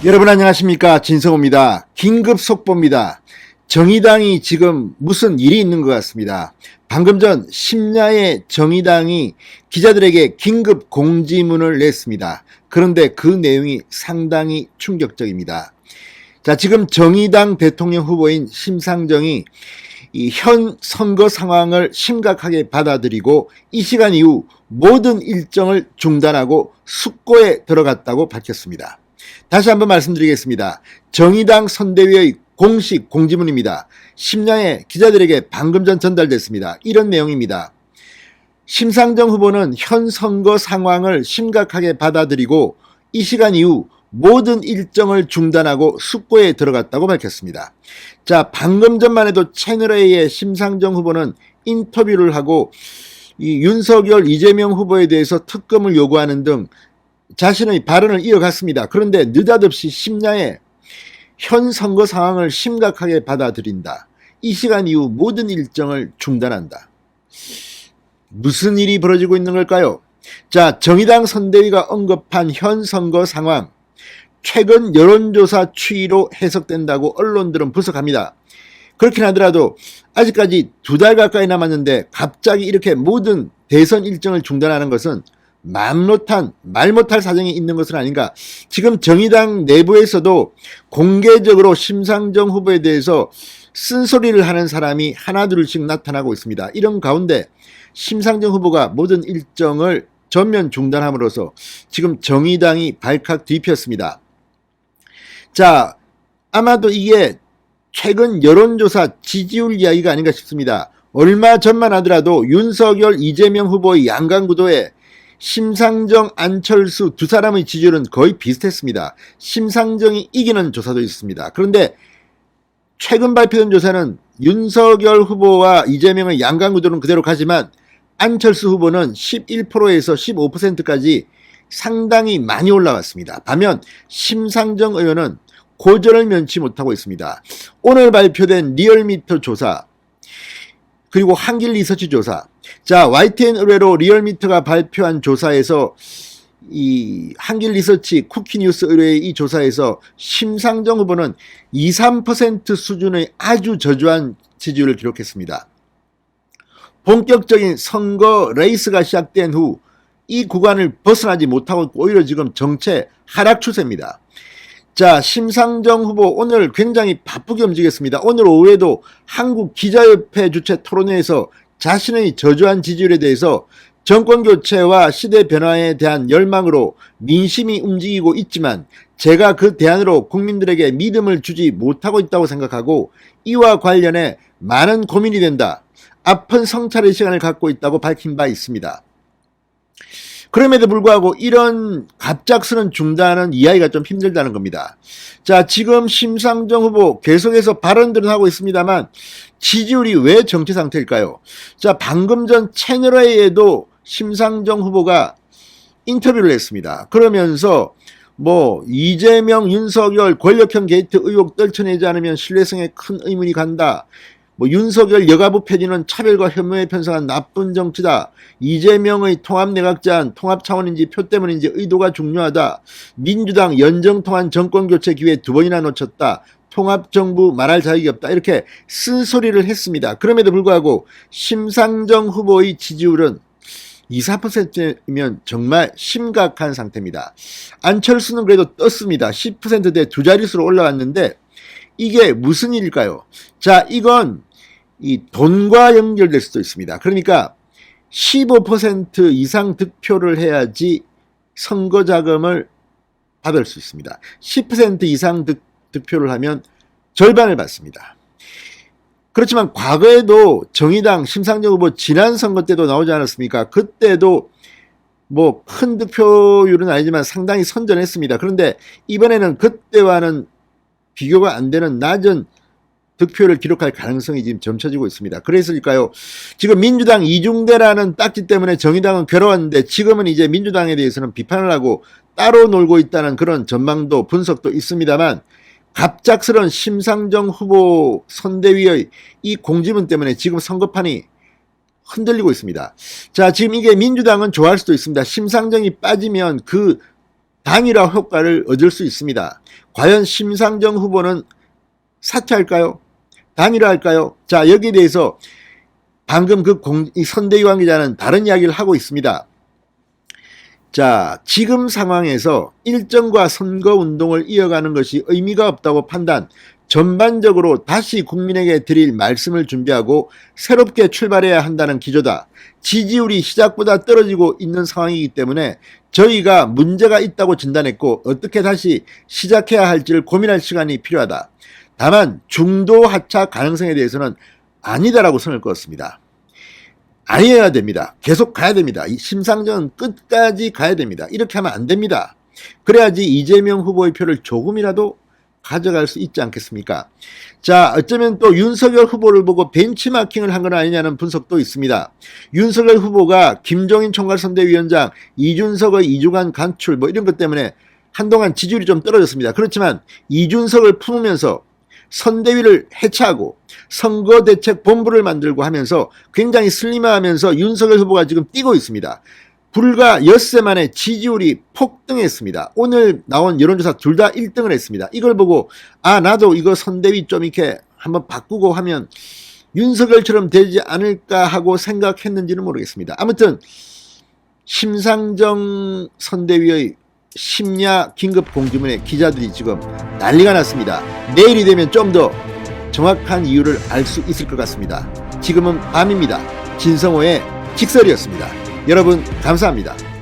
여러분 안녕하십니까, 진성호입니다. 긴급 속보입니다. 정의당이 지금 무슨 일이 있는 것 같습니다. 방금 전 심야에 정의당이 기자들에게 긴급 공지문을 냈습니다. 그런데 그 내용이 상당히 충격적입니다. 자, 지금 정의당 대통령 후보인 심상정이 이 현 선거 상황을 심각하게 받아들이고 이 시간 이후 모든 일정을 중단하고 숙고에 들어갔다고 밝혔습니다. 다시 한번 말씀드리겠습니다. 정의당 선대위의 공식 공지문입니다. 심야에 기자들에게 방금 전 전달됐습니다. 이런 내용입니다. 심상정 후보는 현 선거 상황을 심각하게 받아들이고 이 시간 이후 모든 일정을 중단하고 숙고에 들어갔다고 밝혔습니다. 자, 방금 전만 해도 채널A의 심상정 후보는 인터뷰를 하고 이 윤석열, 이재명 후보에 대해서 특검을 요구하는 등 자신의 발언을 이어갔습니다. 그런데 느닷없이 심야에 현 선거 상황을 심각하게 받아들인다. 이 시간 이후 모든 일정을 중단한다. 무슨 일이 벌어지고 있는 걸까요? 자, 정의당 선대위가 언급한 현 선거 상황, 최근 여론조사 추이로 해석된다고 언론들은 분석합니다. 그렇긴 하더라도 아직까지 2달 가까이 남았는데 갑자기 이렇게 모든 대선 일정을 중단하는 것은 말 못할 사정이 있는 것은 아닌가. 지금 정의당 내부에서도 공개적으로 심상정 후보에 대해서 쓴소리를 하는 사람이 하나둘씩 나타나고 있습니다. 이런 가운데 심상정 후보가 모든 일정을 전면 중단함으로써 지금 정의당이 발칵 뒤폈습니다. 자, 아마도 이게 최근 여론조사 지지율 이야기가 아닌가 싶습니다. 얼마 전만 하더라도 윤석열, 이재명 후보의 양강구도에 심상정, 안철수 두 사람의 지지율은 거의 비슷했습니다. 심상정이 이기는 조사도 있습니다. 그런데 최근 발표된 조사는 윤석열 후보와 이재명의 양강구도는 그대로 가지만 안철수 후보는 11%에서 15%까지 상당히 많이 올라갔습니다. 반면 심상정 의원은 고전을 면치 못하고 있습니다. 오늘 발표된 리얼미터 조사, 그리고 한길리서치 조사. 자, YTN 의뢰로 리얼미터가 발표한 조사에서 이 한길리서치 쿠키뉴스 의뢰의 이 조사에서 심상정 후보는 2, 3% 수준의 아주 저조한 지지율을 기록했습니다. 본격적인 선거 레이스가 시작된 후 이 구간을 벗어나지 못하고 있고 오히려 지금 정체 하락 추세입니다. 자, 심상정 후보 오늘 굉장히 바쁘게 움직였습니다. 오늘 오후에도 한국기자협회 주최 토론회에서 자신의 저조한 지지율에 대해서 정권교체와 시대 변화에 대한 열망으로 민심이 움직이고 있지만 제가 그 대안으로 국민들에게 믿음을 주지 못하고 있다고 생각하고 이와 관련해 많은 고민이 된다. 아픈 성찰의 시간을 갖고 있다고 밝힌 바 있습니다. 그럼에도 불구하고 이런 갑작스런 중단은 이해하기가 좀 힘들다는 겁니다. 자, 지금 심상정 후보 계속해서 발언들은 하고 있습니다만 지지율이 왜 정체 상태일까요? 자, 방금 전 채널A에도 심상정 후보가 인터뷰를 했습니다. 그러면서 이재명, 윤석열 권력형 게이트 의혹 떨쳐내지 않으면 신뢰성에 큰 의문이 간다. 윤석열 여가부 폐지는 차별과 혐오에 편성한 나쁜 정치다. 이재명의 통합내각제안 통합 차원인지 표 때문인지 의도가 중요하다. 민주당 연정통한 정권교체 기회 2번이나 놓쳤다. 통합정부 말할 자격이 없다. 이렇게 쓴소리를 했습니다. 그럼에도 불구하고 심상정 후보의 지지율은 2, 4%면 정말 심각한 상태입니다. 안철수는 그래도 떴습니다. 10%대 2자릿수로 올라왔는데 이게 무슨 일일까요? 자, 이건 이 돈과 연결될 수도 있습니다. 그러니까 15% 이상 득표를 해야지 선거 자금을 받을 수 있습니다. 10% 이상 득표를 하면 절반을 받습니다. 그렇지만 과거에도 정의당 심상정 후보 지난 선거 때도 나오지 않았습니까? 그때도 큰 득표율은 아니지만 상당히 선전했습니다. 그런데 이번에는 그때와는 비교가 안 되는 낮은 득표를 기록할 가능성이 지금 점쳐지고 있습니다. 그랬을까요? 지금 민주당 이중대라는 딱지 때문에 정의당은 괴로웠는데 지금은 이제 민주당에 대해서는 비판을 하고 따로 놀고 있다는 그런 전망도 분석도 있습니다만 갑작스런 심상정 후보 선대위의 이 공지문 때문에 지금 선거판이 흔들리고 있습니다. 자, 지금 이게 민주당은 좋아할 수도 있습니다. 심상정이 빠지면 그 단일화 효과를 얻을 수 있습니다. 과연 심상정 후보는 사퇴할까요? 단일화할까요? 자, 여기에 대해서 방금 이 선대위 기자는 다른 이야기를 하고 있습니다. 자, 지금 상황에서 일정과 선거운동을 이어가는 것이 의미가 없다고 판단, 전반적으로 다시 국민에게 드릴 말씀을 준비하고 새롭게 출발해야 한다는 기조다. 지지율이 시작보다 떨어지고 있는 상황이기 때문에 저희가 문제가 있다고 진단했고 어떻게 다시 시작해야 할지를 고민할 시간이 필요하다. 다만 중도 하차 가능성에 대해서는 아니다라고 선을 그었습니다. 아니어야 됩니다. 계속 가야 됩니다. 이 심상정은 끝까지 가야 됩니다. 이렇게 하면 안 됩니다. 그래야지 이재명 후보의 표를 조금이라도 가져갈 수 있지 않겠습니까? 자, 어쩌면 또 윤석열 후보를 보고 벤치마킹을 한 건 아니냐는 분석도 있습니다. 윤석열 후보가 김종인 총괄선대위원장, 이준석의 2주간 간출 뭐 이런 것 때문에 한동안 지지율이 좀 떨어졌습니다. 그렇지만 이준석을 품으면서 선대위를 해체하고 선거대책본부를 만들고 하면서 굉장히 슬림화하면서 윤석열 후보가 지금 뛰고 있습니다. 불과 엿새 만에 지지율이 폭등했습니다. 오늘 나온 여론조사 둘 다 1등을 했습니다. 이걸 보고 나도 이거 선대위 좀 이렇게 한번 바꾸고 하면 윤석열처럼 되지 않을까 하고 생각했는지는 모르겠습니다. 아무튼 심상정 선대위의 심야 긴급 공지문에 기자들이 지금 난리가 났습니다. 내일이 되면 좀 더 정확한 이유를 알 수 있을 것 같습니다. 지금은 밤입니다. 진성호의 직설이었습니다. 여러분 감사합니다.